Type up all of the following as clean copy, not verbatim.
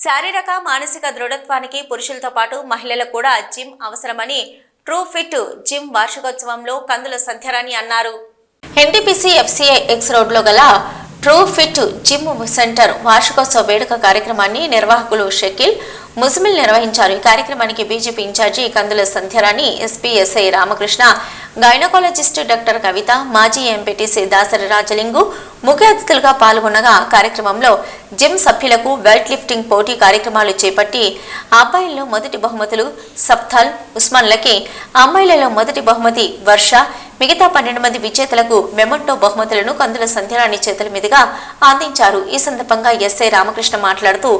శారీరక మానసిక దృఢత్వానికి పురుషులతో పాటు మహిళలకు కూడా జిమ్ అవసరమని ట్రూ ఫిట్ జిమ్ వార్షికోత్సవంలో కందుల సంధ్యారాణి అన్నారు. ఎన్టీపీసీ ఎఫ్సీఐ ఎక్స్ రోడ్లో గల ట్రూ ఫిట్ జిమ్ సెంటర్ వార్షికోత్సవ వేడుక కార్యక్రమాన్ని నిర్వాహకులు షకీల్ ముజ్మిల్ నిర్వహించారు. ఈ కార్యక్రమానికి BJP incharge Kandula Sandhyarani, SP SI Ramakrishna, gynaecologist doctor Kavitha, మాజీ ఎంపీటీసీ దాసరి రాజలింగు ముఖ్య అతిథులుగా పాల్గొనగా కార్యక్రమంలో జిమ్ సభ్యులకు వెయిట్ లిఫ్టింగ్ పోటీ కార్యక్రమాలు చేపట్టి అబ్బాయిల్లో మొదటి బహుమతులు సప్తాల్ ఉస్మాన్లకి, అమ్మాయిలలో మొదటి బహుమతి వర్ష, మిగతా 12 మంది విజేతలకు మెమంటో బహుమతులను కందుల సంధ్యారాణి చేతుల మీదుగా అందించారు. ఈ సందర్భంగా ఎస్ఐ రామకృష్ణ మాట్లాడుతూ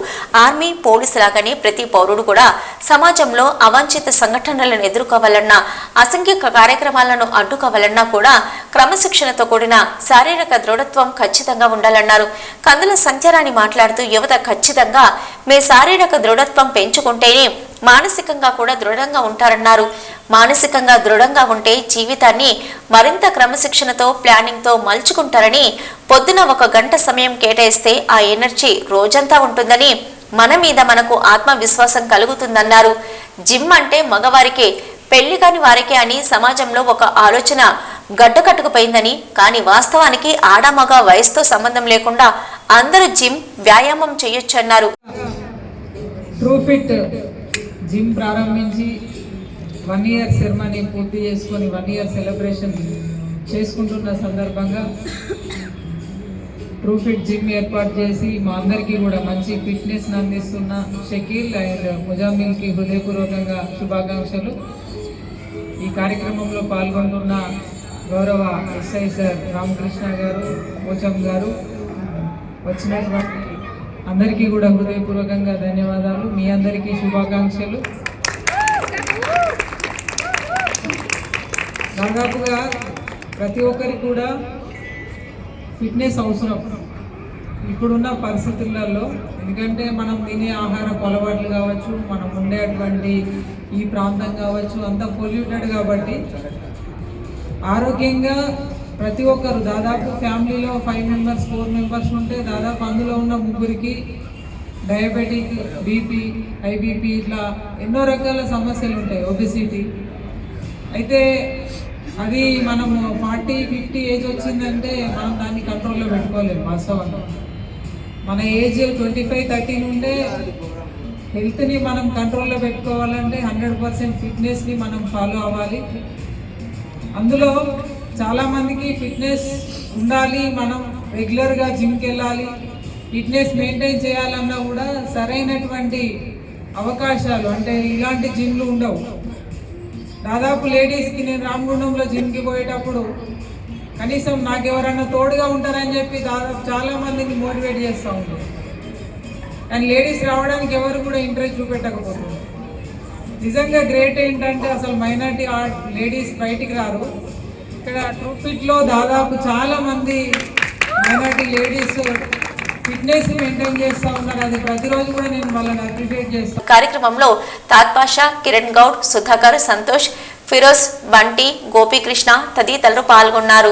ఆర్మీ, పోలీసు లాగానే ప్రతి పౌరుడు కూడా సమాజంలో అవాంఛిత సంఘటనలను ఎదుర్కోవాలన్నా, అసంఖ్యాక కార్యక్రమాలను అడ్డుకోవాలన్నా కూడా క్రమశిక్షణతో కూడిన శారీరక దృఢత్వం ఖచ్చితంగా ఉండాలన్నారు. కందుల సంధ్యారాణి మాట్లాడుతూ యువత ఖచ్చితంగా మీ శారీరక దృఢత్వం పెంచుకుంటేనే మానసికంగా కూడా దృఢంగా ఉంటారన్నారు. మానసికంగా దృఢంగా ఉంటే జీవితాన్ని మరింత క్రమశిక్షణతో ప్లానింగ్తో మలుచుకుంటారని, పొద్దున 1 గంట సమయం కేటాయిస్తే ఆ ఎనర్జీ రోజంతా ఉంటుందని, మన మీద మనకు ఆత్మవిశ్వాసం కలుగుతుందన్నారు. జిమ్ అంటే మగవారికే, పెళ్లి కాని వారికే అని సమాజంలో ఒక ఆలోచన గడ్డకట్టుకుపోయిందని, కానీ వాస్తవానికి ఆడమగ వయసుతో సంబంధం లేకుండా అందరూ జిమ్ వ్యాయామం చేయొచ్చన్నారు. జిమ్ ప్రారంభించి 1 ఇయర్ సెరమనీ పూర్తి చేసుకొని 1 ఇయర్ సెలబ్రేషన్ చేసుకుంటున్న సందర్భంగా ట్రూ ఫిట్ జిమ్ ఏర్పాటు చేసి మా అందరికీ కూడా మంచి ఫిట్నెస్ అందిస్తున్న షకీల్ అండ్ ముజామిల్కి హృదయపూర్వకంగా శుభాకాంక్షలు. ఈ కార్యక్రమంలో పాల్గొంటున్న గౌరవ ఎస్ఐ సార్ రామకృష్ణ గారు, పోచం గారు, వచ్చినటువంటి అందరికీ కూడా హృదయపూర్వకంగా ధన్యవాదాలు. మీ అందరికీ శుభాకాంక్షలు. దాదాపుగా ప్రతి ఒక్కరికి కూడా ఫిట్నెస్ అవసరం ఇప్పుడున్న పరిస్థితులలో. ఎందుకంటే మనం తినే ఆహారపు అలవాట్లు కావచ్చు, మనం ఉండేటువంటి ఈ ప్రాంతం కావచ్చు, అంతా పొల్యూటెడ్ కాబట్టి ఆరోగ్యంగా ప్రతి ఒక్కరు దాదాపు ఫ్యామిలీలో 5 మెంబర్స్ 4 మెంబర్స్ ఉంటే దాదాపు అందులో ఉన్న 3కి డయాబెటిక్, బీపీ, హైబీపీ ఇట్లా ఎన్నో రకాల సమస్యలు ఉంటాయి, ఒబెసిటీ. అయితే అది మనం 40-50 ఏజ్ వచ్చిందంటే మనం దాన్ని కంట్రోల్లో పెట్టుకోలేము. వాస్తవంగా మన ఏజ్ 25-30 నుండే హెల్త్ని మనం కంట్రోల్లో పెట్టుకోవాలంటే 100% ఫిట్నెస్ని మనం ఫాలో అవ్వాలి. అందులో చాలామందికి ఫిట్నెస్ ఉండాలి, మనం రెగ్యులర్గా జిమ్కి వెళ్ళాలి, ఫిట్నెస్ మెయింటైన్ చేయాలన్నా కూడా సరైనటువంటి అవకాశాలు అంటే ఇలాంటి జిమ్లు ఉండవు. దాదాపు లేడీస్కి నేను రామగుండంలో జిమ్కి పోయేటప్పుడు కనీసం నాకు ఎవరన్నా తోడుగా ఉంటారని చెప్పి దాదాపు చాలామందిని మోటివేట్ చేస్తూ ఉంటారు. కానీ లేడీస్ రావడానికి ఎవరు కూడా ఇంట్రెస్ట్ చూపెట్టకపోతుంది. నిజంగా గ్రేట్ ఏంటంటే అసలు మైనారిటీ లేడీస్ బయటికి రారు. ఇక్కడ ట్రూ ఫిట్లో దాదాపు చాలామంది మైనారిటీ లేడీస్ ఫిట్నెస్ మెయింటైన్ చేస్తూ ఉన్నారు. అది ప్రతిరోజు కూడా నేను వాళ్ళని అప్రిషియేట్ చేస్తాను. కార్యక్రమంలో తాత్పాషా, కిరణ్ గౌడ్, సుధాకర్, సంతోష్, ఫిరోజ్, బంటి, గోపీకృష్ణ తదితరులు పాల్గొన్నారు.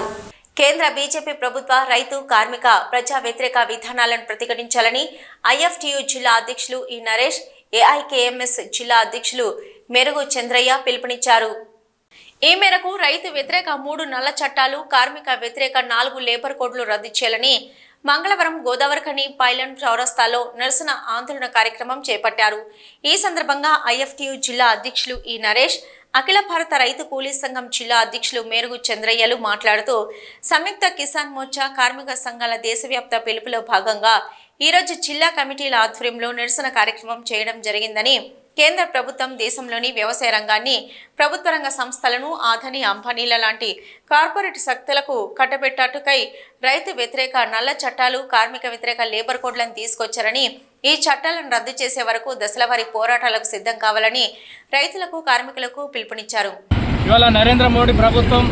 కేంద్ర బీజేపీ ప్రభుత్వ రైతు, కార్మిక, ప్రజా వ్యతిరేక విధానాలను ప్రతిఘటించాలని ఐఎఫ్టియు జిల్లా అధ్యక్షులు ఈ నరేష్, ఏఐకేఎంఎస్ జిల్లా అధ్యక్షులు మెరుగు చంద్రయ్య పిలుపునిచ్చారు. ఈ మేరకు రైతు వ్యతిరేక 3 నల్ల చట్టాలు, కార్మిక వ్యతిరేక 4 లేబర్ కోడ్లు రద్దు చేయాలని మంగళవారం గోదావరిఖని పైలన్ చౌరస్తాలో నిరసన ఆందోళన కార్యక్రమం చేపట్టారు. ఈ సందర్భంగా ఐఎఫ్టియు జిల్లా అధ్యక్షులు ఈ నరేష్, అఖిల భారత రైతు కూలీ సంఘం జిల్లా అధ్యక్షులు మేరుగు చంద్రయ్యలు మాట్లాడుతూ సంయుక్త కిసాన్ మోర్చా కార్మిక సంఘాల దేశవ్యాప్త పిలుపులో భాగంగా ఈరోజు జిల్లా కమిటీల ఆధ్వర్యంలో నిరసన కార్యక్రమం చేయడం జరిగిందని, కేంద్ర ప్రభుత్వం దేశంలోని వ్యవసాయ రంగాన్ని, ప్రభుత్వ రంగ సంస్థలను ఆదాని, అంబానీల లాంటి కార్పొరేట్ శక్తులకు కట్టబెట్టటుకై రైతు వ్యతిరేక నల్ల చట్టాలు, కార్మిక వ్యతిరేక లేబర్ కోడ్లను తీసుకొచ్చారని, ఈ చట్టాలను రద్దు చేసే వరకు దశలవారీ పోరాటాలకు సిద్ధం కావాలని రైతులకు, కార్మికులకు పిలుపునిచ్చారు. ఇవాళ నరేంద్ర మోడీ ప్రభుత్వం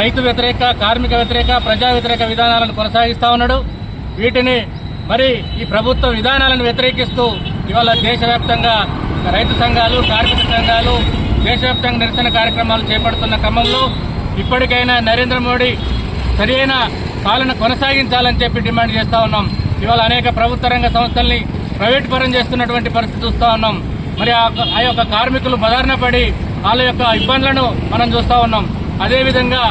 రైతు వ్యతిరేక, కార్మిక వ్యతిరేక, ప్రజా వ్యతిరేక విధానాలను కొనసాగిస్తూ ఉన్నాడు. వీటిని మరి ఈ ప్రభుత్వ విధానాలను వ్యతిరేకిస్తూ ఇవాళ దేశవ్యాప్తంగా రైతు సంఘాలు, కార్మిక సంఘాలు దేశవ్యాప్తంగా నిరసన కార్యక్రమాలు చేపడుతున్న క్రమంలో ఇప్పటికైనా నరేంద్ర మోడీ సరైన పాలన కొనసాగించాలని చెప్పి డిమాండ్ చేస్తూ ఉన్నాం. ఇవాళ అనేక ప్రభుత్వ రంగ సంస్థల్ని ప్రైవేట్ పరం చేస్తున్నటువంటి పరిస్థితి చూస్తూ ఉన్నాం. మరి ఆ యొక్క కార్మికులు బదారిన పడి వాళ్ళ యొక్క ఇబ్బందులను మనం చూస్తూ ఉన్నాం. అదేవిధంగా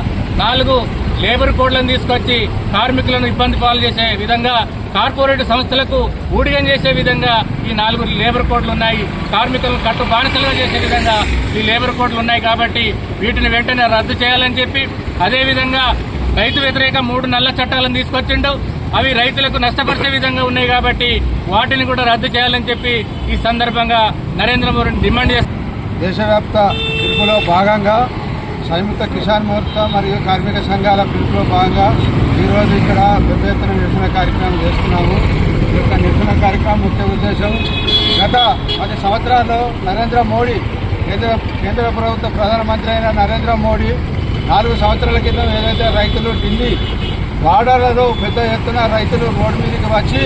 4 లేబర్ కోడ్లను తీసుకొచ్చి కార్మికులను ఇబ్బంది పాలు చేసే విధంగా, కార్పొరేట్ సంస్థలకు ఊడిగం చేసే విధంగా ఈ 4 లేబర్ కోడ్లు ఉన్నాయి. కార్మికులను కట్టు బానిసలుగా చేసే విధంగా ఈ లేబర్ కోడ్లు ఉన్నాయి. కాబట్టి వీటిని వెంటనే రద్దు చేయాలని చెప్పి, అదేవిధంగా రైతు వ్యతిరేక 3 నల్ల చట్టాలను తీసుకొచ్చిండు. అవి రైతులకు నష్టపరిచే విధంగా ఉన్నాయి కాబట్టి వాటిని కూడా రద్దు చేయాలని చెప్పి ఈ సందర్భంగా నరేంద్ర మోడీని డిమాండ్ చేస్తారు. దేశవ్యాప్త పిలుపులో భాగంగా సంయుక్త కిసాన్ మోర్చా మరియు కార్మిక సంఘాల పిలుపులో భాగంగా ఈరోజు ఇక్కడ పెద్ద ఎత్తున నిరసన కార్యక్రమం చేస్తున్నాము. ఈ యొక్క నిరసన కార్యక్రమం ముఖ్య ఉద్దేశం, గత 10 సంవత్సరాల్లో నరేంద్ర మోడీ కేంద్ర ప్రభుత్వ ప్రధానమంత్రి అయిన నరేంద్ర మోడీ 4 సంవత్సరాల క్రితం ఏదైతే రైతులు ఢిల్లీ బార్డర్లలో పెద్ద ఎత్తున రైతులు రోడ్డు మీదకి వచ్చి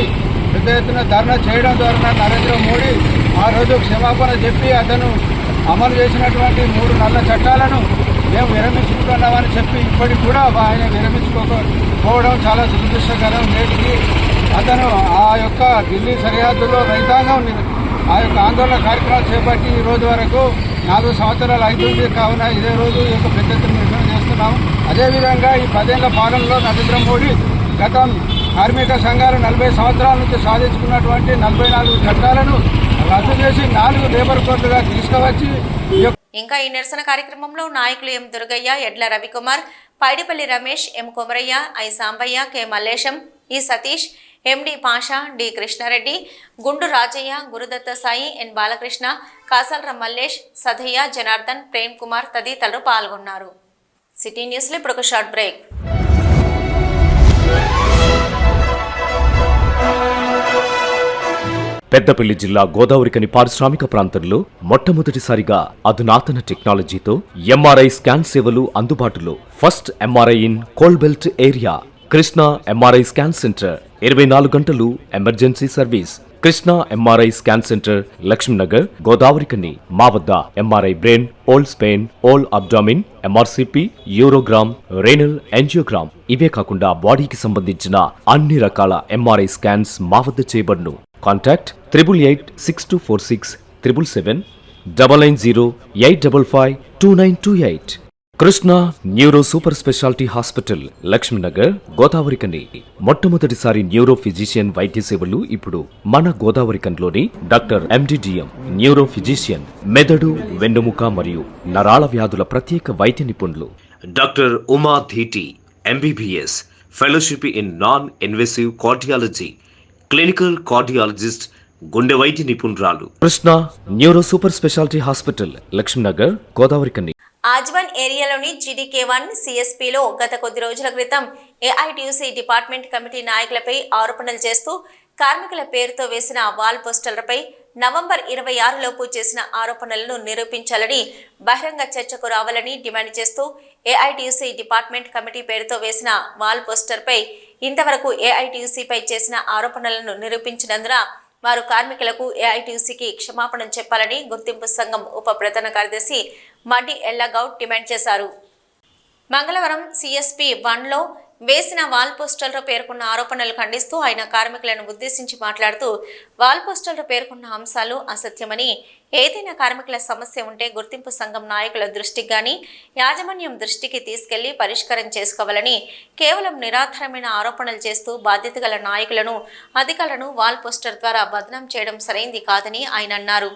పెద్ద ఎత్తున ధర్నా చేయడం ద్వారా నరేంద్ర మోడీ ఆ రోజు క్షమాపణ చెప్పి అతను అమలు చేసినటువంటి 3 నల్ల చట్టాలను మేము విరమించుకుంటున్నామని చెప్పి ఇప్పటికి కూడా ఆయన విరమించుకోకపోవడం చాలా దురదృష్టకరం. నేటికి అతను ఆ యొక్క ఢిల్లీ సరిహద్దులో రైతాంగం ఆ యొక్క ఆందోళన కార్యక్రమాలు చేపట్టి ఈ రోజు వరకు 4 సంవత్సరాలు అవుతుంది. కావున ఇదే రోజు ఈ యొక్క పెద్ద ఎత్తున నిరసన చేస్తున్నాం. అదేవిధంగా ఈ 10 ఏళ్ల పాలనలో నరేంద్ర మోడీ గతం కార్మిక సంఘాలు 40 సంవత్సరాల నుంచి సాధించుకున్నటువంటి 44 చట్టాలను రద్దు చేసి 4 లేబర్ కోడ్లుగా తీసుకువచ్చి ఇంకా ఈ నిరసన కార్యక్రమంలో నాయకులు ఎం దుర్గయ్య, ఎడ్ల రవికుమార్, పైడిపల్లి రమేష్, ఎం కొమరయ్య, ఐ సాంబయ్య, కె మల్లేశం, ఈ సతీష్, ఎండి పాషా, డి కృష్ణారెడ్డి, గుండు రాజయ్య, గురుదత్త సాయి, ఎన్ బాలకృష్ణ, కాసల్ర మల్లేష్, సదయ్య, జనార్దన్, ప్రేమ్ కుమార్ తదితరులు పాల్గొన్నారు. సిటీ న్యూస్లో ఇప్పుడు ఒక షార్ట్ బ్రేక్. పెద్దపల్లి జిల్లా గోదావరికని పారిశ్రామిక ప్రాంతంలో మొట్టమొదటిసారిగా అధునాతన టెక్నాలజీతో ఎంఆర్ఐ స్కాన్ సేవలు అందుబాటులో. First MRI in coal belt area. Krishna MRI scan centre 24 గంటలు emergency service. Krishna MRI scan centre, Laxminagar, Godavarikhani. మా వద్ద MRI brain, whole spine, whole abdomen, MRCP, urogram, renal angiogram, ఇవే కాకుండా బాడీకి సంబంధించిన అన్ని రకాల ఎంఆర్ఐ స్కాన్స్ మా వద్ద చేయబడును. Contact 888646 777 990 855 2928. Krishna neuro super speciality hospital, Lakshminagar, Godavarikhani. మొట్టమొదటిసారి న్యూరో ఫిజిషియన్ వైద్య సేవలు ఇప్పుడు మన గోదావరికన్లోని డాక్టర్ ఎండిడిఎం న్యూరో ఫిజిషియన్, మెదడు, వెన్నుముక మరియు నరాల వ్యాధుల ప్రత్యేక వైద్య నిపుణులు. Doctor Uma Dheeti MBBS, fellowship in non invasive cardiology, clinical cardiologist, గుండె వైద్య నిపుణురాలు. Krishna neuro super speciality hospital, Lakshminagar, Godavarikhani. ఆజ్వన్ ఏరియాలోని GDK1 CSPలో గత కొద్ది రోజుల క్రితం ఏఐటీయూసీ డిపార్ట్మెంట్ కమిటీ నాయకులపై ఆరోపణలు చేస్తూ కార్మికుల పేరుతో వేసిన వాల్ పోస్టర్లపై నవంబర్ 26 లోపు చేసిన ఆరోపణలను నిరూపించాలని, బహిరంగ చర్చకు రావాలని డిమాండ్ చేస్తూ ఏఐటీయూసీ డిపార్ట్మెంట్ కమిటీ పేరుతో వేసిన వాల్ పోస్టర్పై ఇంతవరకు ఏఐటీయూసీపై చేసిన ఆరోపణలను నిరూపించినందున వారు కార్మికులకు ఏఐటీయూసీకి క్షమాపణ చెప్పాలని గుర్తింపు సంఘం ఉప ప్రధాన కార్యదర్శి మడ్డి ఎల్లగౌడ్ డిమాండ్ చేశారు. మంగళవారం CSP 1లో వేసిన వాల్ పోస్టర్లో పేర్కొన్న ఆరోపణలు ఖండిస్తూ ఆయన కార్మికులను ఉద్దేశించి మాట్లాడుతూ, వాల్ పోస్టర్లో పేర్కొన్న అంశాలు అసత్యమని, ఏదైనా కార్మికుల సమస్య ఉంటే గుర్తింపు సంఘం నాయకుల దృష్టికి గాని యాజమాన్యం దృష్టికి తీసుకెళ్లి పరిష్కారం చేసుకోవాలని, కేవలం నిరాధారమైన ఆరోపణలు చేస్తూ బాధ్యత గల నాయకులను, అధికారులను వాల్ పోస్టర్ ద్వారా బదనాం చేయడం సరైంది కాదని ఆయన అన్నారు.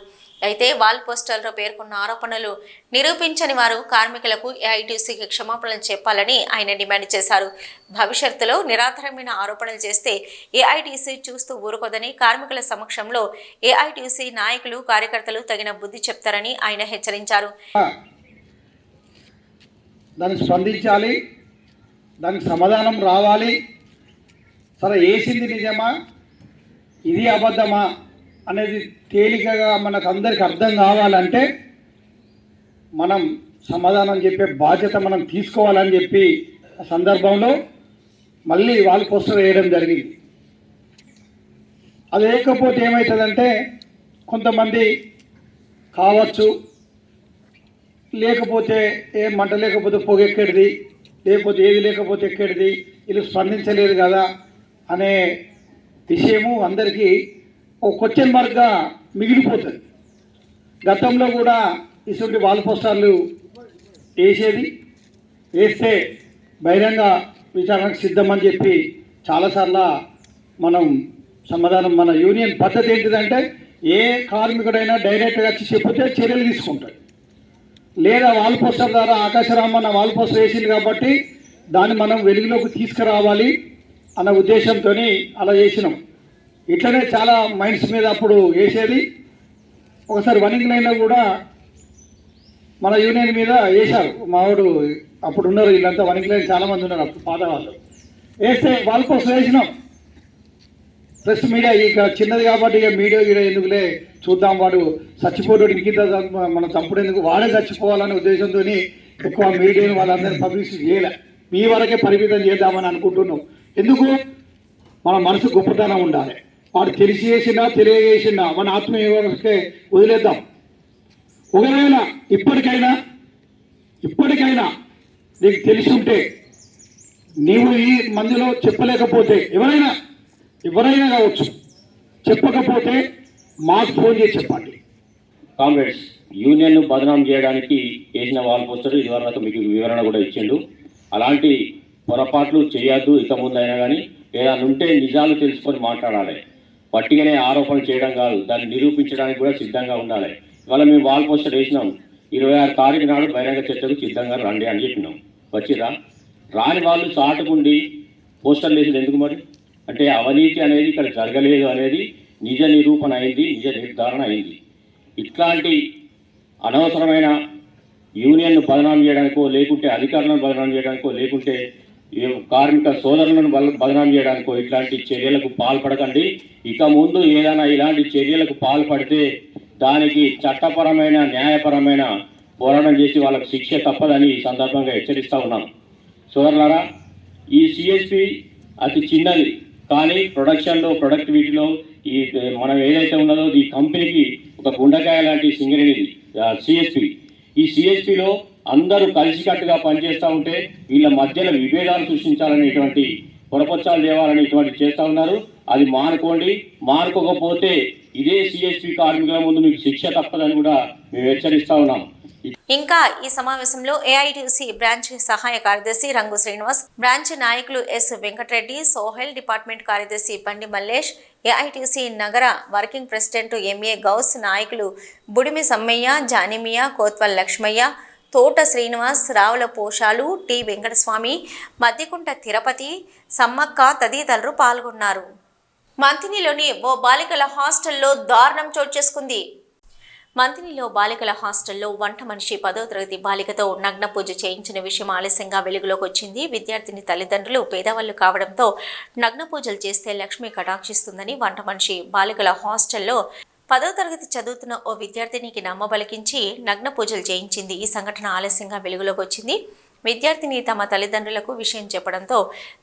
అయితే వాల్ పోస్టర్లో పేర్కొన్న ఆరోపణలు నిరూపించని వారు కార్మికులకు ఏఐటీయూసీకి క్షమాపణలు చెప్పాలని ఆయన డిమాండ్ చేశారు. భవిష్యత్తులో నిరాధారమైన ఆరోపణలు చేస్తే ఏఐటీయూసీ చూస్తూ ఊరుకోదని, కార్మికుల సమక్షంలో ఏఐటీయూసీ నాయకులు, కార్యకర్తలు తగిన బుద్ధి చెప్తారని ఆయన హెచ్చరించారు. దానికి స్పందించాలి, దానికి సమాధానం రావాలి. సరే, వేసింది నిజమా, ఇది అబద్ధమా అనేది తేలికగా మనకు అందరికి అర్థం కావాలంటే మనం సమాధానం చెప్పే బాధ్యత మనం తీసుకోవాలని చెప్పి ఆ సందర్భంలో మళ్ళీ వాళ్ళు పోస్టర్ వేయడం జరిగింది. అది లేకపోతే ఏమవుతుందంటే కొంతమంది కావచ్చు, లేకపోతే ఏం మంట లేకపోతే పొగెక్కడిది, లేకపోతే ఏది లేకపోతే ఎక్కడిది, వీళ్ళు స్పందించలేదు కదా అనే విషయము అందరికీ ఒక క్వశ్చన్ మార్క్గా మిగిలిపోతుంది. గతంలో కూడా ఇటువంటి వాల్ పోస్టర్లు వేస్తే బహిరంగ విచారణకు సిద్ధమని చెప్పి చాలాసార్లు మనం సమాధానం, మన యూనియన్ పద్ధతి ఏంటిదంటే ఏ కార్మికుడైనా డైరెక్ట్గా వచ్చి చెప్తే చర్యలు తీసుకుంటాడు, లేదా వాల్ పోస్టర్ ద్వారా ఆకాశరామన్న వాల్ పోస్టర్ వేసింది కాబట్టి దాన్ని మనం వెలుగులోకి తీసుకురావాలి అన్న ఉద్దేశంతో అలా చేసినాం. ఇట్లనే చాలా మైండ్స్ మీద అప్పుడు వేసేది. ఒకసారి వనింగ్ లైన్లో కూడా మన యూనియన్ మీద వేశారు. మావాడు అప్పుడు ఉన్నారు, వీళ్ళంతా వనింగ్ లైన్ చాలామంది ఉన్నారు అప్పుడు పాత వాళ్ళు. వేస్తే వాల్ పోస్టర్ వేసినాం. ప్రెస్ మీడియా ఇక చిన్నది కాబట్టి ఇక మీడియా ఎందుకులే చూద్దాం, వాడు చచ్చిపోతాడు, ఇంకింత మనం చంపుడు ఎందుకు, వాడే చచ్చిపోవాలనే ఉద్దేశంతో ఎక్కువ మీడియాను వాళ్ళందరినీ పబ్లిసిటీ చేయలే, మీ వరకే పరిమితం చేద్దామని అనుకుంటున్నాం. ఎందుకు, మన మనసు గొప్పతనం ఉండాలి. వాడు తెలిసి చేసినా తెలియజేసినా మన ఆత్మీయకే వదిలేద్దాం. ఒకవేళ ఇప్పటికైనా నీకు తెలిసి ఉంటే నీవు ఈ మందిలో చెప్పలేకపోతే ఎవరైనా కావచ్చు, చెప్పకపోతే మాకు ఫోన్ చేసి చెప్పండి. కామ్రేడ్స్, యూనియన్ను బదనాం చేయడానికి వేసిన వాల్ పోస్టర్ ఇదివరకు మీకు వివరణ కూడా ఇచ్చిండు. అలాంటి పొరపాట్లు చేయొద్దు ఇక ముందైనా కానీ. ఏదైనా ఉంటే నిజాలు తెలుసుకొని మాట్లాడాలి. పట్టిగానే ఆరోపణ చేయడం కాదు, దాన్ని నిరూపించడానికి కూడా సిద్ధంగా ఉండాలి. ఇవాళ మేము వాల్ పోస్టర్ వేసినాం, 26 తారీఖు నాడు బహిరంగ చర్చకు సిద్ధంగా రండి అని చెప్పినాం. వచ్చిరా? రాని వాళ్ళు చాటుకుండి పోస్టర్లు వేసేది ఎందుకు మరి? అంటే అవినీతి అనేది ఇక్కడ జరగలేదు అనేది నిజ నిరూపణ అయింది, నిజ నిర్ధారణ అయింది. ఇట్లాంటి అనవసరమైన యూనియన్ను బదనాం చేయడానికో, లేకుంటే అధికారులను బదనాం చేయడానికో, లేకుంటే కార్మిక సోదరులను బదనాం చేయడానికో ఇట్లాంటి చర్యలకు పాల్పడకండి. ఇక ముందు ఏదైనా ఇలాంటి చర్యలకు పాల్పడితే దానికి చట్టపరమైన న్యాయపరమైన పోరాటం చేసి వాళ్ళకు శిక్ష తప్పదని ఈ సందర్భంగా హెచ్చరిస్తూ ఉన్నాం. సోదరులారా, ఈ సిఎస్పి అతి చిన్నది, కానీ ప్రొడక్టివిటీలో ఈ మనం ఏదైతే ఉన్నదో ఈ కంపెనీకి ఒక గుండెకాయ లాంటి సింగరేణిది సిఎస్పి. ఈ సిఎస్పిలో అందరూ కలిసికట్టుగా పనిచేస్తూ ఉంటే వీళ్ళ మధ్యలో విభేదాలు సృష్టించాలనేటువంటి పొరపచ్చాలు తేవాలని ఇటువంటి చేస్తూ ఉన్నారు. అది మానుకోండి. మానుకోకపోతే ఇదే సిఎస్పి కార్మికుల ముందు మీకు శిక్ష తప్పదని కూడా మేము హెచ్చరిస్తూ ఉన్నాం. ఇంకా ఈ సమావేశంలో ఏఐటీసీ బ్రాంచ్ సహాయ కార్యదర్శి రంగు శ్రీనివాస్, బ్రాంచ్ నాయకులు ఎస్ వెంకటరెడ్డి, సోహెల్, డిపార్ట్మెంట్ కార్యదర్శి బండి మల్లేష్, ఏఐటీసీ నగర వర్కింగ్ ప్రెసిడెంట్ ఎంఏ గౌస్, నాయకులు బుడిమి సమ్మయ్య, జానిమియా, కోత్వల్ లక్ష్మయ్య, తోట శ్రీనివాస్, రావుల పోషాలు, టి వెంకటస్వామి, మద్దికుంట తిరుపతి, సమ్మక్క తదితరులు పాల్గొన్నారు. మంతినిలోని ఓ బాలికల హాస్టల్లో దారుణం చోటు చేసుకుంది. మంతినిలో బాలికల హాస్టల్లో వంట మనిషి 10వ తరగతి బాలికతో నగ్న పూజ చేయించిన విషయం ఆలస్యంగా వెలుగులోకి వచ్చింది. విద్యార్థిని తల్లిదండ్రులు పేదవాళ్లు కావడంతో నగ్న పూజలు చేస్తే లక్ష్మి కటాక్షిస్తుందని వంట మనిషి బాలికల హాస్టల్లో 10వ తరగతి చదువుతున్న ఓ విద్యార్థినికి నమ్మబలికించి నగ్న పూజలు చేయించింది. ఈ సంఘటన ఆలస్యంగా వెలుగులోకి వచ్చింది. విద్యార్థిని తమ తల్లిదండ్రులకు విషయం చెప్పడంతో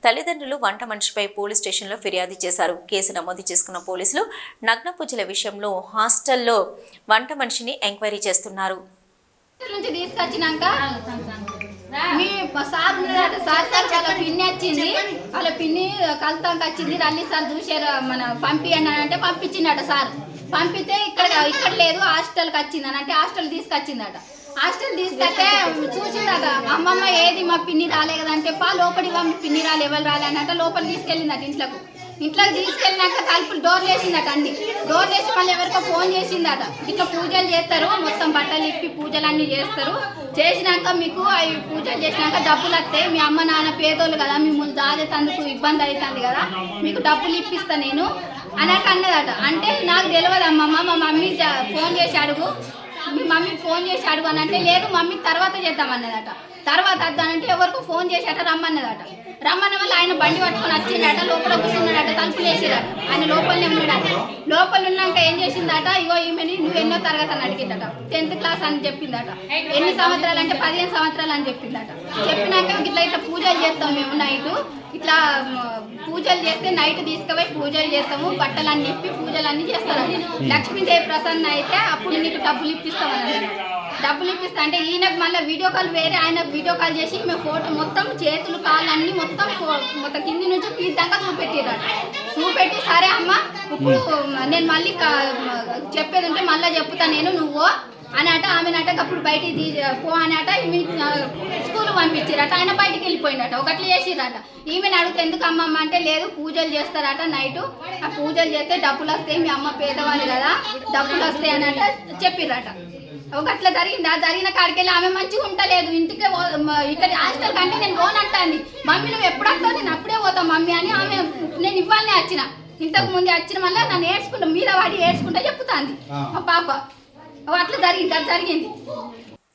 తల్లిదండ్రులు వంట మనిషిపై పోలీస్ స్టేషన్లో ఫిర్యాదు చేశారు. కేసు నమోదు చేసుకున్న పోలీసులు నగ్న పూజల విషయంలో హాస్టల్లో వంట మనిషిని ఎంక్వైరీ చేస్తున్నారు. వాళ్ళ పిన్ని కలుతానికి వచ్చింది, రల్లి సార్ చూసారు, మన పంపి అంటే పంపించిందట సార్. పంపితే ఇక్కడ లేదు, హాస్టల్కి వచ్చిందని అంటే హాస్టల్ తీసుకొచ్చిందట. హాస్టల్ తీసుకొస్తే చూసిందట, అమ్మమ్మ ఏది మా పిన్ని రాలే కదంటే లోపలికి మీ పిన్ని రాలే, ఎవరు రాలే అన్నట్టు లోపలికి తీసుకెళ్ళిందట. ఇంట్లోకి తీసుకెళ్ళినాక తలుపులు డోర్లు వేసిందట. డోర్లు వేసి మళ్ళీ ఎవరికో ఫోన్ చేసిందట, ఇట్లా పూజలు చేస్తారు, మొత్తం బట్టలు ఇప్పి పూజలు అన్నీ చేస్తారు, చేసినాక మీకు అవి పూజలు చేసినాక డబ్బులు వస్తాయి, మీ అమ్మ నాన్న పేదోళ్ళు కదా, మిమ్మల్ని దాదేతందుకు ఇబ్బంది అవుతుంది కదా, మీకు డబ్బులు ఇప్పిస్తా నేను అన్నట్టు అన్నదట. అంటే నాకు తెలియదు అమ్మమ్మ, మా మమ్మీ ఫోన్ చేసి అడుగు, మీ మమ్మీకి ఫోన్ చేసి అడుగు అని అంటే లేదు మమ్మీ తర్వాత చేద్దామన్నదట. తర్వాత వద్దానంటే ఎవరికో ఫోన్ చేసేట రమ్మన్నదట. రమ్మన్న వల్ల ఆయన బండి పట్టుకొని వచ్చిందట, లోపల కూర్చున్నాడట, తలుపులు వేసిరట, ఆయన లోపలనే ఉన్నాడట. లోపల ఉన్నాక ఏం చేసిందట, ఇగో ఈమెని నువ్వు ఎన్నో తరగతి అని అడిగిందట. 10th క్లాస్ అని చెప్పిందట. ఎన్ని సంవత్సరాలు అంటే 15 సంవత్సరాలు అని చెప్పిందట. చెప్పినాక ఇట్లా పూజలు చేస్తాం మేము, నైట్ ఇట్లా పూజలు చేస్తే నైట్ తీసుకుపోయి పూజలు చేస్తాము, బట్టలన్నీ ఇప్పి పూజలన్నీ చేస్తారట. లక్ష్మీదేవి ప్రసన్న అయితే అప్పుడు నీకు డబ్బులు ఇప్పిస్తామని. డబ్బులు ఇప్పిస్తా అంటే ఈయనకు మళ్ళీ వీడియో కాల్ వేరే ఆయన వీడియో కాల్ చేసి మేము ఫోటో మొత్తం చేతులు కాళ్ళు అన్నీ మొత్తం కింది నుంచి పీద్దాకా చూపెట్టి సరే అమ్మ ఇప్పుడు నేను మళ్ళీ చెప్పేది ఉంటే మళ్ళీ చెప్తా నేను నువ్వు అని అట ఆమెనట అప్పుడు బయటికి పో అని అట స్కూల్ పంపించారట ఆయన బయటికి వెళ్ళిపోయినట ఒకట్లు చేసిరట ఈమెను అడిగితే ఎందుకు అమ్మమ్మ అంటే లేదు పూజలు చేస్తారట నైటు ఆ పూజలు చేస్తే డబ్బులు వస్తాయి మీ అమ్మ పేదవాళ్ళు కదా డబ్బులు వస్తాయి అని అట చెప్పిరట ఒకట్లా జరిగింది ఆ జరిగిన కాడికి వెళ్ళి ఆమె మంచిగా ఉండలేదు ఇంటికి ఇక్కడ హాస్టల్ కంటే నేను పోనంటాంది మమ్మీ నువ్వు ఎప్పుడు వస్తావు నేను అప్పుడే పోతావు మమ్మీ అని ఆమె నేను ఇవ్వాలనే వచ్చిన ఇంతకు ముందే వచ్చిన వల్ల నన్ను ఏడ్చుకుంటా మీద వాడి ఏడ్చుకుంటా చెప్తాంది మా పాప అట్లా జరిగింది అది జరిగింది.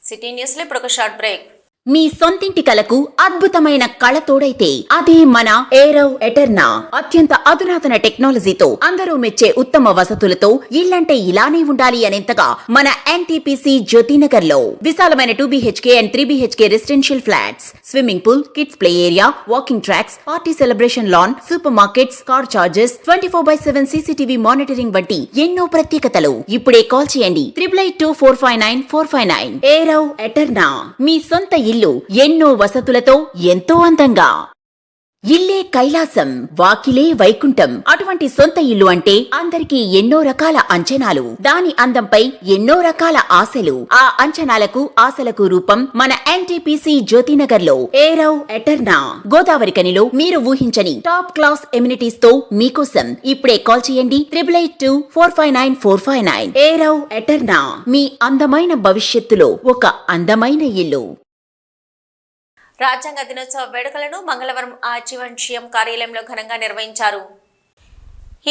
సిటీ న్యూస్ లో ఇప్పుడు ఒక షార్ట్ బ్రేక్. మీ సొంతింటి కలకు అద్భుతమైన కళ తోడైతే అదే మన ఏరవ్ ఎటర్నా. అత్యంత అధునాతన టెక్నాలజీతో అందరూ మెచ్చే ఉత్తమ వసతులతో ఇల్లంటే ఇలానే ఉండాలి అనేంతగా మన ఎన్టీపీసీ జ్యోతినగర్ లో విశాలమైన 2BHK and 3BHK residential flats, swimming pool, kids play area, walking tracks, party celebration lawn, super markets, car charges, 24/7 CCTV monitoring వంటి ఎన్నో ప్రత్యేకతలు. ఇప్పుడే కాల్ చేయండి 882459 ఏరవ్ ఎటర్నా. మీ సొంత ఇల్లు ఎన్నో వసతులతో ఎంతో అందంగా. ఇల్లే కైలాసం, వాకిలే వైకుంఠం. అటువంటి సొంత ఇల్లు అంటే అందరికీ ఎన్నో రకాల అంచనాలు, దాని అందంపై ఎన్నో రకాల ఆశలు. ఆ అంచనాలకు ఆశలకు రూపం మన ఎన్టీపీసీ జ్యోతినగర్ లో ఏరవ్ ఎటర్నా. గోదావరి కనిలో మీరు ఊహించని టాప్ క్లాస్ ఎమ్యూనిటీస్ తో మీకోసం ఇప్పుడే కాల్ చేయండి 882459 ఏరవ్ ఎటర్నా. మీ అందమైన భవిష్యత్తులో ఒక అందమైన ఇల్లు. రాజ్యాంగ దినోత్సవ వేడుకలను మంగళవారం ఆర్జీవన్ కార్యాలయంలో ఘనంగా నిర్వహించారు.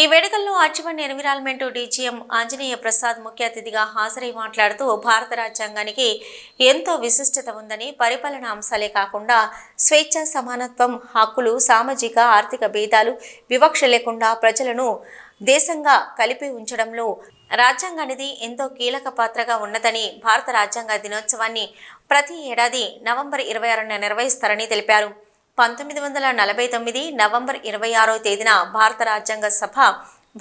ఈ వేడుకల్లో RG one environment DGM Anjaneya Prasad ముఖ్య అతిథిగా హాజరై మాట్లాడుతూ భారత రాజ్యాంగానికి ఎంతో విశిష్టత ఉందని, పరిపాలనా అంశాలే కాకుండా స్వేచ్ఛ, సమానత్వం, హక్కులు, సామాజిక ఆర్థిక భేదాలు, వివక్ష లేకుండా ప్రజలను దేశంగా కలిపి ఉంచడంలో రాజ్యాంగానిది ఎంతో కీలక పాత్రగా ఉన్నదని, భారత రాజ్యాంగ దినోత్సవాన్ని ప్రతి ఏడాది నవంబర్ 26న నిర్వహిస్తారని తెలిపారు. 1949 నవంబర్ 26వ తేదీన భారత రాజ్యాంగ సభ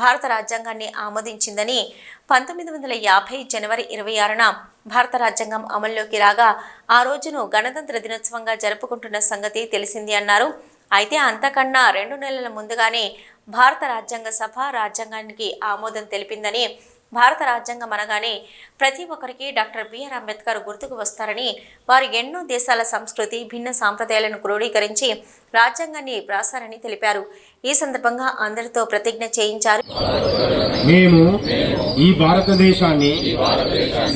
భారత రాజ్యాంగాన్ని ఆమోదించిందని, 1950 జనవరి 26న భారత రాజ్యాంగం అమల్లోకి రాగా ఆ రోజును గణతంత్ర దినోత్సవంగా జరుపుకుంటున్న సంగతి తెలిసింది అన్నారు. అయితే అంతకన్నా 2 నెలల ముందుగానే భారత రాజ్యాంగ సభ రాజ్యాంగానికి ఆమోదం తెలిపిందని, భారత రాజ్యాంగం అనగానే ప్రతి ఒక్కరికి డాక్టర్ బిఆర్ అంబేద్కర్ గుర్తుకు వస్తారని, వారు ఎన్నో దేశాల సంస్కృతి, భిన్న సాంప్రదాయాలను క్రోడీకరించి రాజ్యాంగాన్ని వ్రాసారని తెలిపారు. ఈ సందర్భంగా అందరితో ప్రతిజ్ఞ చేయించారు. మేము ఈ భారతదేశాన్ని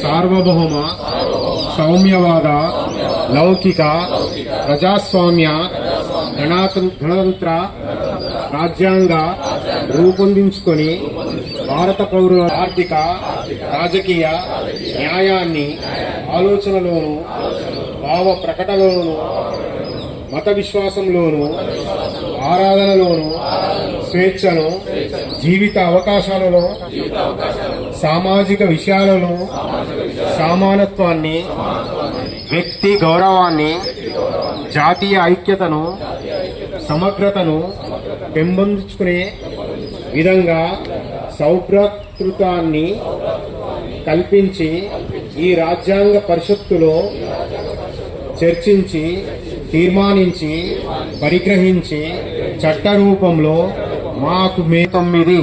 సార్వభౌమ, సౌమ్యవాద, లౌకిక, ప్రజాస్వామ్య, గణతంత్ర రాజ్యాంగ రూపొందించుకొని భారత పౌరుల ఆర్థిక, రాజకీయ న్యాయాన్ని ఆలోచనలోను, భావ ప్రకటనలోను, మత విశ్వాసంలోను, ఆరాధనలోను, స్వేచ్ఛను, జీవిత అవకాశాలలో, సామాజిక విషయాలలో సమానత్వాన్ని, వ్యక్తి గౌరవాన్ని, జాతీయ ఐక్యతను, సమగ్రతను పెంపొందించుకునే విధంగా సౌభ్రాతృత్వాన్ని కల్పించి ఈ రాజ్యాంగ పరిషత్తులో చర్చించి, తీర్మానించి, పరిగ్రహించి చట్ట రూపంలో మాకు మే 9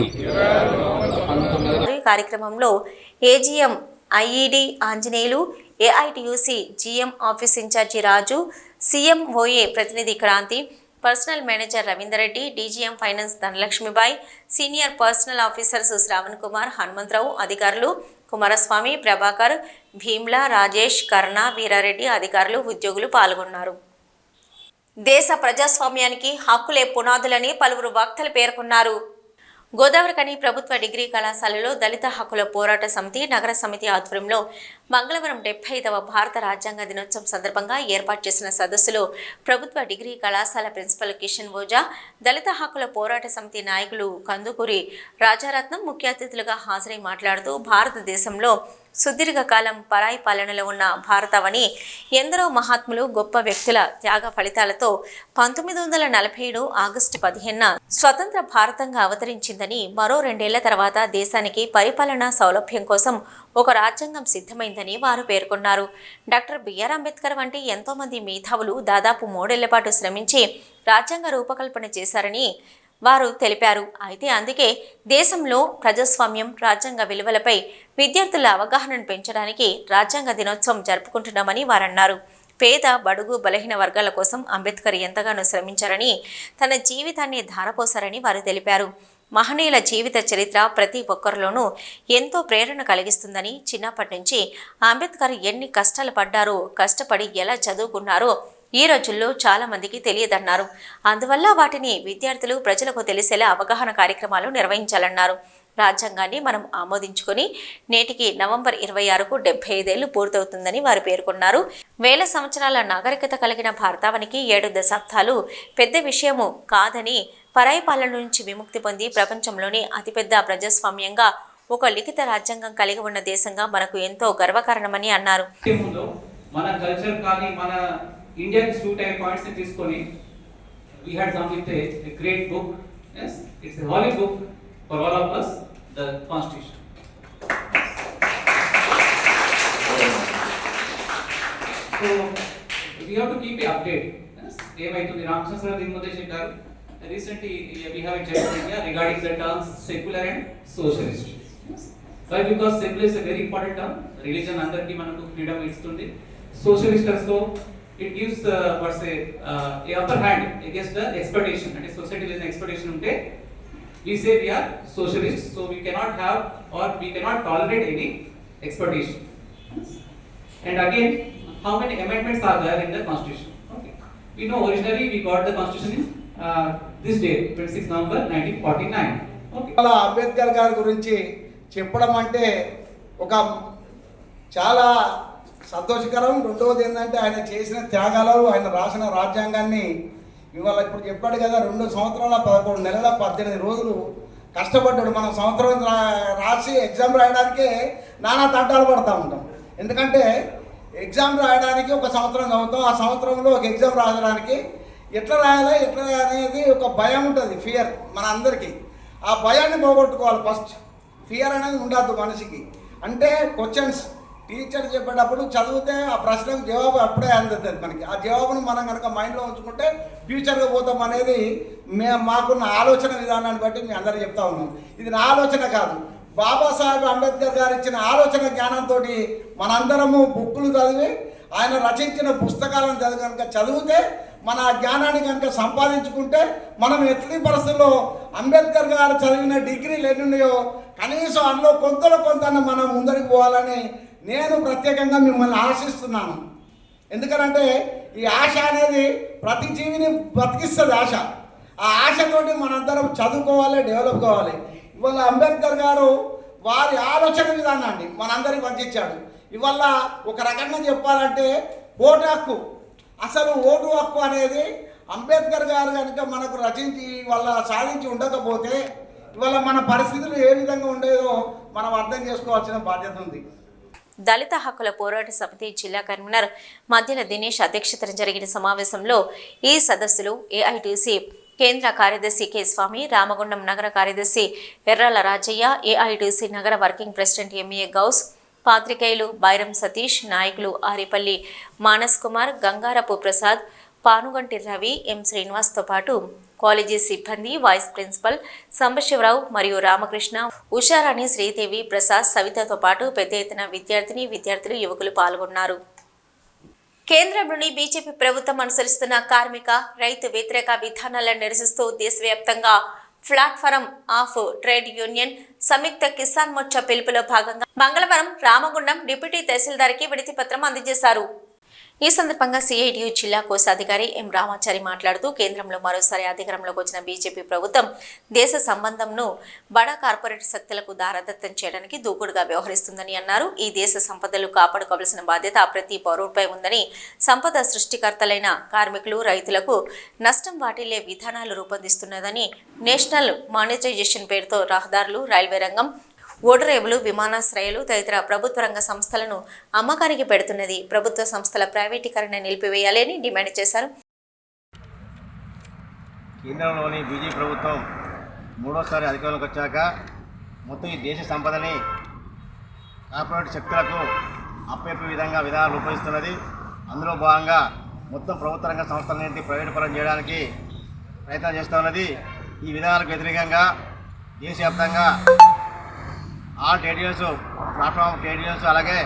కార్యక్రమంలో AGM IED Anjaneyulu, AITUC GM office incharge Raju, CMOA ప్రతినిధి Kranthi, personnel manager Ravinder Reddy, DGM finance Dhanalakshmibai, senior personnel officers Shravan Kumar, Hanumantharao, అధికారులు కుమారస్వామి, ప్రభాకర్, భీమ్లా, రాజేష్, కర్ణ, వీరారెడ్డి, అధికారులు, ఉద్యోగులు పాల్గొన్నారు. దేశ ప్రజాస్వామ్యానికి హక్కులే పునాదులని పలువురు వక్తలు పేర్కొన్నారు. గోదావరికని ప్రభుత్వ డిగ్రీ కళాశాలలో దళిత హక్కుల పోరాట సమితి నగర సమితి ఆధ్వర్యంలో మంగళవారం 75వ భారత రాజ్యాంగ దినోత్సవం సందర్భంగా ఏర్పాటు చేసిన సదస్సులో ప్రభుత్వ డిగ్రీ కళాశాల ప్రిన్సిపల్ కిషన్ ఓజా, దళిత హక్కుల పోరాట సమితి నాయకులు కందుకూరి రాజారత్నం ముఖ్య అతిథులుగా హాజరై మాట్లాడుతూ భారతదేశంలో సుదీర్ఘకాలం పరాయి పాలనలో ఉన్న భారతావని ఎందరో మహాత్ములు గొప్ప వ్యక్తుల త్యాగ ఫలితాలతో 1947 ఆగస్టు 15న స్వతంత్ర భారతంగా అవతరించిందని, మరో 2 ఏళ్ల తర్వాత దేశానికి పరిపాలనా సౌలభ్యం కోసం ఒక రాజ్యాంగం సిద్ధమైందని వారు పేర్కొన్నారు. డాక్టర్ బిఆర్ అంబేద్కర్ వంటి ఎంతో మంది మేధావులు దాదాపు 3 ఏళ్ల పాటు శ్రమించి రాజ్యాంగ రూపకల్పన చేశారని వారు తెలిపారు. అయితే అందుకే దేశంలో ప్రజాస్వామ్యం, రాజ్యాంగ విలువలపై విద్యార్థుల అవగాహనను పెంచడానికి రాజ్యాంగ దినోత్సవం జరుపుకుంటున్నామని వారన్నారు. పేద, బడుగు, బలహీన వర్గాల కోసం అంబేద్కర్ ఎంతగానో శ్రమించారని, తన జీవితాన్ని ధారపోశారని వారు తెలిపారు. మహనీయుల జీవిత చరిత్ర ప్రతి ఒక్కరిలోనూ ఎంతో ప్రేరణ కలిగిస్తుందని, చిన్నప్పటి నుంచి అంబేద్కర్ ఎన్ని కష్టాలు పడ్డారో, కష్టపడి ఎలా చదువుకున్నారో ఈ రోజుల్లో చాలా మందికి తెలియదన్నారు. అందువల్ల వాటిని విద్యార్థులు, ప్రజలకు తెలిసేలా అవగాహన కార్యక్రమాలు నిర్వహించాలన్నారు. రాజ్యాంగాన్ని మనం ఆమోదించుకొని నేటికి నవంబర్ 26కు 75 ఏళ్లు పూర్తవుతుందని వారు పేర్కొన్నారు. వేల సంవత్సరాల నాగరికత కలిగిన భారతావనికి 7 దశాబ్దాలు పెద్ద విషయము కాదని, పరాయి పాలన నుంచి విముక్తి పొంది ప్రపంచంలోని అతిపెద్ద ప్రజాస్వామ్యంగా ఒక లిఖిత రాజ్యాంగం కలిగి ఉన్న దేశంగా మనకు ఎంతో గర్వకారణమని అన్నారు. మన కల్చర్ కానీ మన ఇండియన్ 2 టైప్ పాయింట్స్ తీసుకొని we had come with a great book. Yes, it's a holy book for all of us, the Constitution. So we have to keep it updated. Yes, ఏమైతుంది రామకృష్ణ సార్ దీని ముందే చెప్పారు. Recently we have a chapter in India regarding the terms secular and socialist. Yes. Why? Because secular is a very important term. Religion అందరికీ మనకు freedom ఇస్తుంది. Socialist also it gives what's a upper hand against the exploitation. And society is an exploitation unte we say we are socialists, so we cannot have or we cannot tolerate any exploitation. And again, how many amendments are there in the Constitution? Okay, we know originally we got the Constitution in this day, 26 November 1949. Okay, అలా అంబేద్కర్ గారి గురించి చెప్పడం అంటే ఒక చాలా సంతోషకరం. రెండవది ఏంటంటే ఆయన చేసిన త్యాగాలు, ఆయన రాసిన రాజ్యాంగాన్ని ఇవాళ ఇప్పుడు చెప్పాడు కదా, 2 సంవత్సరాల 11 నెలల 18 రోజులు కష్టపడ్డాడు. మనం సంవత్సరం రాసి ఎగ్జామ్ రాయడానికే నానా తంటాలు పడుతూ ఉంటాం. ఎందుకంటే ఎగ్జామ్ రాయడానికి ఒక సంవత్సరం చదువుతాం, ఆ సంవత్సరంలో ఒక ఎగ్జామ్ రాయడానికి ఎట్లా రాయాలి అనేది ఒక భయం ఉంటుంది, ఫియర్ మన అందరికీ. ఆ భయాన్ని పోగొట్టుకోవాలి. ఫస్ట్ ఫియర్ అనేది ఉండద్దు మనిషికి. అంటే క్వశ్చన్స్ టీచర్ చెప్పేటప్పుడు చదివితే ఆ ప్రశ్నకు జవాబు అప్పుడే అందుతుంది మనకి. ఆ జవాబును మనం కనుక మైండ్లో ఉంచుకుంటే ఫ్యూచర్గా పోతాం అనేది మాకున్న ఆలోచన విధానాన్ని బట్టి మీ అందరూ చెప్తా ఉన్నాం. ఇది నా ఆలోచన కాదు, బాబాసాహెబ్ అంబేద్కర్ గారు ఇచ్చిన ఆలోచన జ్ఞానంతో మనందరము బుక్కులు చదివి ఆయన రచించిన పుస్తకాలను కనుక చదివితే, మన జ్ఞానాన్ని కనుక సంపాదించుకుంటే, మనం ఎట్టి పరిస్థితుల్లో అంబేద్కర్ గారు చదివిన డిగ్రీలు ఎన్ని ఉన్నాయో కనీసం అందులో కొంతలో కొంత మనం ముందరికి పోవాలని నేను ప్రత్యేకంగా మిమ్మల్ని ఆశిస్తున్నాను. ఎందుకంటే ఈ ఆశ అనేది ప్రతి జీవిని బతికిస్తుంది. ఆ ఆశతోటి మనందరం చదువుకోవాలి, డెవలప్ కావాలి. ఇవాళ అంబేద్కర్ గారు వారి ఆలోచన విధానాన్ని మనందరికి పంచించాడు. ఇవాళ ఒక రకంగా చెప్పాలంటే ఓటు హక్కు, అసలు ఓటు హక్కు అనేది అంబేద్కర్ గారు కనుక మనకు రచించి వాళ్ళ సాధించి ఉండకపోతే ఇవాళ మన పరిస్థితులు ఏ విధంగా ఉండేదో మనం అర్థం చేసుకోవాల్సిన బాధ్యత ఉంది. దళిత హక్కుల పోరాట సమితి జిల్లా కన్వీనర్ మధ్యల దినేష్ అధ్యక్షతన జరిగిన సమావేశంలో ఈ సదస్సులో ఏఐటీసీ కేంద్ర కార్యదర్శి కె స్వామి, రామగుండం నగర కార్యదర్శి ఎర్రాల రాజయ్య, ఏఐటీసీ నగర వర్కింగ్ ప్రెసిడెంట్ ఎంఏ గౌస్, పాత్రికేయులు బైరం సతీష్, నాయకులు ఆరిపల్లి మానస్ కుమార్, గంగారపు ప్రసాద్, పానుగంటి రవి, ఎం శ్రీనివాస్తో పాటు కాలేజీ సిబ్బంది, వైస్ ప్రిన్సిపల్ సంబశివరావు మరియు రామకృష్ణ, ఉషారాణి, శ్రీదేవి, ప్రసాద్, సవితతో పాటు పెద్ద ఎత్తున విద్యార్థులు, యువకులు పాల్గొన్నారు. కేంద్రంలోని బీజేపీ ప్రభుత్వం అనుసరిస్తున్న కార్మిక, రైతు వ్యతిరేక విధానాలను నిరసిస్తూ దేశవ్యాప్తంగా ప్లాట్ఫారం ఆఫ్ ట్రేడ్ యూనియన్ సంయుక్త కిసాన్ మోర్చా పిలుపులో భాగంగా మంగళవారం రామగుండం డిప్యూటీ తహసీల్దార్కి వినతి పత్రం అందజేశారు. ఈ సందర్భంగా సిఐటియు జిల్లా కోశాధికారి ఎం రామాచారి మాట్లాడుతూ, కేంద్రంలో మరోసారి అధికారంలోకి వచ్చిన బీజేపీ ప్రభుత్వం దేశ సంబంధంను బడా కార్పొరేట్ శక్తులకు దారదత్తం చేయడానికి దూకుడుగా వ్యవహరిస్తుందని అన్నారు. ఈ దేశ సంపదలు కాపాడుకోవాల్సిన బాధ్యత ప్రతి పౌరుడిపై ఉందని, సంపద సృష్టికర్తలైన కార్మికులు, రైతులకు నష్టం వాటిల్లే విధానాలు రూపొందిస్తున్నదని, నేషనల్ మానిటైజేషన్ పేరుతో రహదారులు, రైల్వే రంగం, ఓడరేవులు, విమానాశ్రయాలు తదితర ప్రభుత్వ రంగ సంస్థలను అమ్మకానికి పెడుతున్నది. ప్రభుత్వ సంస్థల ప్రైవేటీకరణ నిలిపివేయాలని డిమాండ్ చేశారు. కేంద్రంలోని బీజేపీ ప్రభుత్వం మూడోసారి అధికారంలోకి వచ్చాక మొత్తం ఈ దేశ సంపదని కార్పొరేట్ శక్తులకు అప్పచెప్పే విధంగా విధానాలు రూపొందిస్తున్నది. అందులో భాగంగా మొత్తం ప్రభుత్వ రంగ సంస్థలన్నింటినీ ప్రైవేట్ పరం చేయడానికి ప్రయత్నం చేస్తూ ఉన్నది. ఈ విధానాలకు వ్యతిరేకంగా దేశవ్యాప్తంగా all trade unions, platform trade unions, అలాగే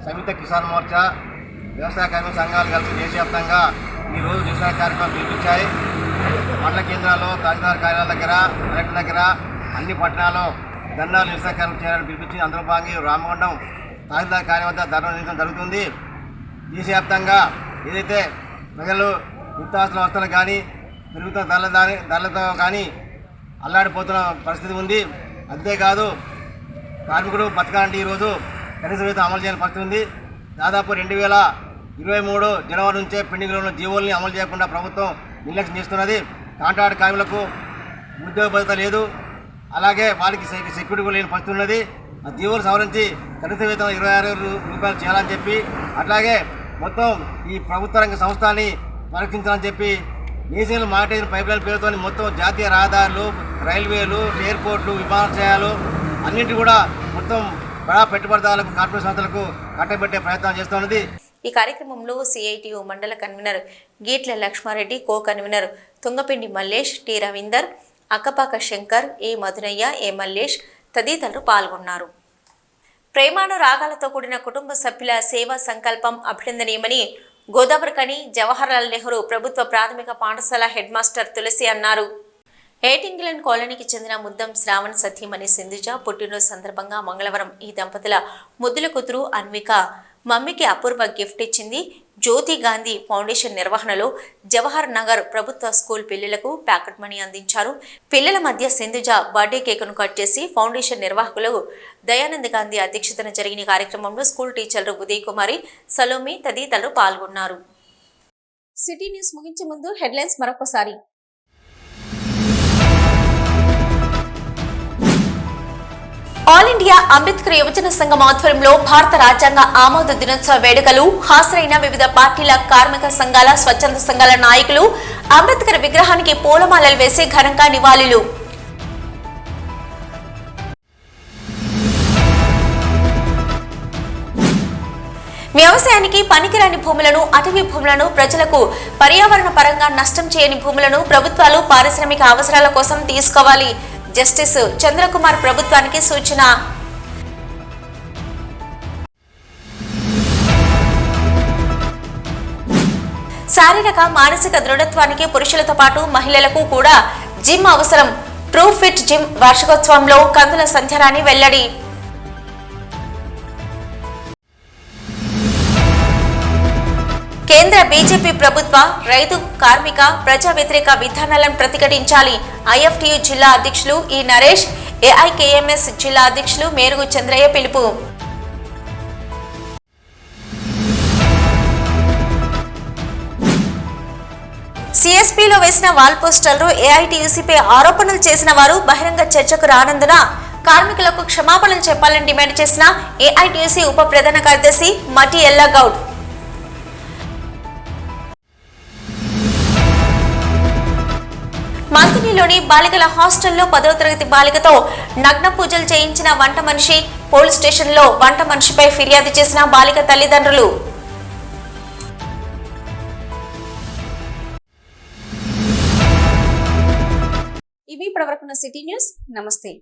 సంయుక్త కిసాన్ మోర్చా, వ్యవసాయ కార్మిక సంఘాలు కలిసి దేశవ్యాప్తంగా ఈరోజు నిరసన కార్యక్రమం పిలిపించాయి. మండల కేంద్రాల్లో, తహసీల్దార్ కార్యాలయాల దగ్గర, కలెక్టర్ దగ్గర, అన్ని పట్టణాల్లో ధర్నాలు నిరసన కార్యక్రమం చేయాలని పిలిపించి అందులో భాగంగా రామగుండం తహసీల్దార్ కార్యాలయం వద్ద ధర్నా నిర్వహించడం జరుగుతుంది. దేశవ్యాప్తంగా ఏదైతే ప్రజలు నిత్యావసర వస్తువులు కానీ పెరుగుతున్న ధరలతో కానీ అల్లాడిపోతున్న పరిస్థితి ఉంది. అంతేకాదు కార్మికుడు బతకాలంటే ఈరోజు కనీస వేతనం అమలు చేయాల్సిన పరిస్థితి ఉంది. దాదాపు 2023 జనవరి నుంచే పెండింగ్లో ఉన్న జీవోల్ని అమలు చేయకుండా ప్రభుత్వం నిర్లక్ష్యం చేస్తున్నది. కాంట్రాక్ట్ కార్మికులకు ఉద్యోగ భద్రత లేదు, అలాగే వాళ్ళకి సెక్యూరిటీ కూడా లేని పరిస్థితి ఉన్నది. ఆ జీవోలు సవరించి కనీస వేతనం 26 రూపాయలు చేయాలని చెప్పి, అట్లాగే మొత్తం ఈ ప్రభుత్వ రంగ సంస్థని పరిరక్షించాలని చెప్పి నేషనల్ మానిటైజేషన్ పైప్లైన్ పేరుతో మొత్తం జాతీయ రహదారులు, రైల్వేలు, ఎయిర్పోర్ట్లు, విమానాశ్రయాలు అన్నింటి కూడా మొత్తం బడా పెట్టుబడిదారులకు, కార్పొరేట్ సంస్థలకు కట్టబెట్టే ప్రయత్నం చేస్తున్నది. ఈ కార్యక్రమంలో సిఐటియు మండల convener Geetla Lakshmareddy, co convener Tungapindi Mallesh, T Ravinder, Akkapaka Shankar, A Madhunayya, A Mallesh తదితరులు పాల్గొన్నారు. ప్రేమానురాగాలతో కూడిన కుటుంబ సభ్యుల సేవా సంకల్పం అభినందనీయమని గోదావరికని జవహర్లాల్ నెహ్రూ ప్రభుత్వ ప్రాథమిక పాఠశాల హెడ్ మాస్టర్ తులసి అన్నారు. ఎయిట్ ఇంగ్లాండ్ కాలనీకి చెందిన ముద్దం శ్రావణ్ సతీమణి సింధుజ పుట్టినరోజు సందర్భంగా మంగళవారం ఈ దంపతుల ముద్దుల కూతురు అన్విక మమ్మీకి అపూర్వ గిఫ్ట్ ఇచ్చింది. జ్యోతి గాంధీ ఫౌండేషన్ నిర్వహణలో జవహర్ నగర్ ప్రభుత్వ స్కూల్ పిల్లలకు ప్యాకెట్ మనీ అందించారు. పిల్లల మధ్య సింధుజ బర్త్డే కేకును కట్ చేసి ఫౌండేషన్ నిర్వాహకులు దయానంద్ గాంధీ అధ్యక్షతన జరిగిన కార్యక్రమంలో స్కూల్ టీచర్లు ఉదయ్ కుమారి, సలోమి తదితరులు పాల్గొన్నారు. సిటీ న్యూస్ ముగించే ముందు హెడ్లైన్స్ మరొకసారి. ఆల్ ఇండియా అంబేద్కర్ యువజన సంఘం ఆధ్వర్యంలో భారత రాజ్యాంగ ఆమోద దినోత్సవ వేడుకలు. హాజరైన వివిధ పార్టీల, కార్మిక సంఘాల, స్వచ్ఛంద సంఘాల నాయకులు అంబేద్కర్ విగ్రహానికి పూలమాలలు వేసి ఘనంగా నివాళులు. వ్యవసాయానికి పనికిరాని భూములను, అటవీ భూములను, ప్రజలకు పర్యావరణ పరంగా నష్టం చేయని భూములను ప్రభుత్వాలు పారిశ్రామిక అవసరాల కోసం తీసుకోవాలి. జస్టిస్ చంద్రకుమార్ ప్రభుత్వానికి సూచన. శారీరక, మానసిక దృఢత్వానికి పురుషులతో పాటు మహిళలకు కూడా జిమ్ అవసరం. ట్రూ ఫిట్ జిమ్ వార్షికోత్సవంలో కందుల సంధ్యారాణి వెల్లడి. కేంద్ర బీజేపీ ప్రభుత్వ రైతు, కార్మిక, ప్రజా వ్యతిరేక విధానాలను ప్రతిఘటించాలి. ఐఎఫ్టియు జిల్లా అధ్యక్షులు ఈ నరేష్, ఏఐకేఎంఎస్ జిల్లా అధ్యక్షులు మేరుగు చంద్రయ్య పిలుపు. సిఎస్పీలో వేసిన వాల్ పోస్టర్లు ఏఐటీయూసీపై ఆరోపణలు చేసిన వారు బహిరంగ చర్చకు రానందున కార్మికులకు క్షమాపణలు చెప్పాలని డిమాండ్ చేసిన ఏఐటీయూసీ ఉప ప్రధాన కార్యదర్శి మటి ఎల్లగౌడ్. మంతునిలోని బాలికల హాస్టల్లో 10వ తరగతి బాలికతో నగ్న పూజలు చేయించిన వంట మనిషి. పోలీస్ స్టేషన్లో వంట మనిషిపై ఫిర్యాదు చేసిన బాలిక తల్లిదండ్రులు. ఇవి ఇప్పటివరకున్న సిటీ న్యూస్. నమస్తే.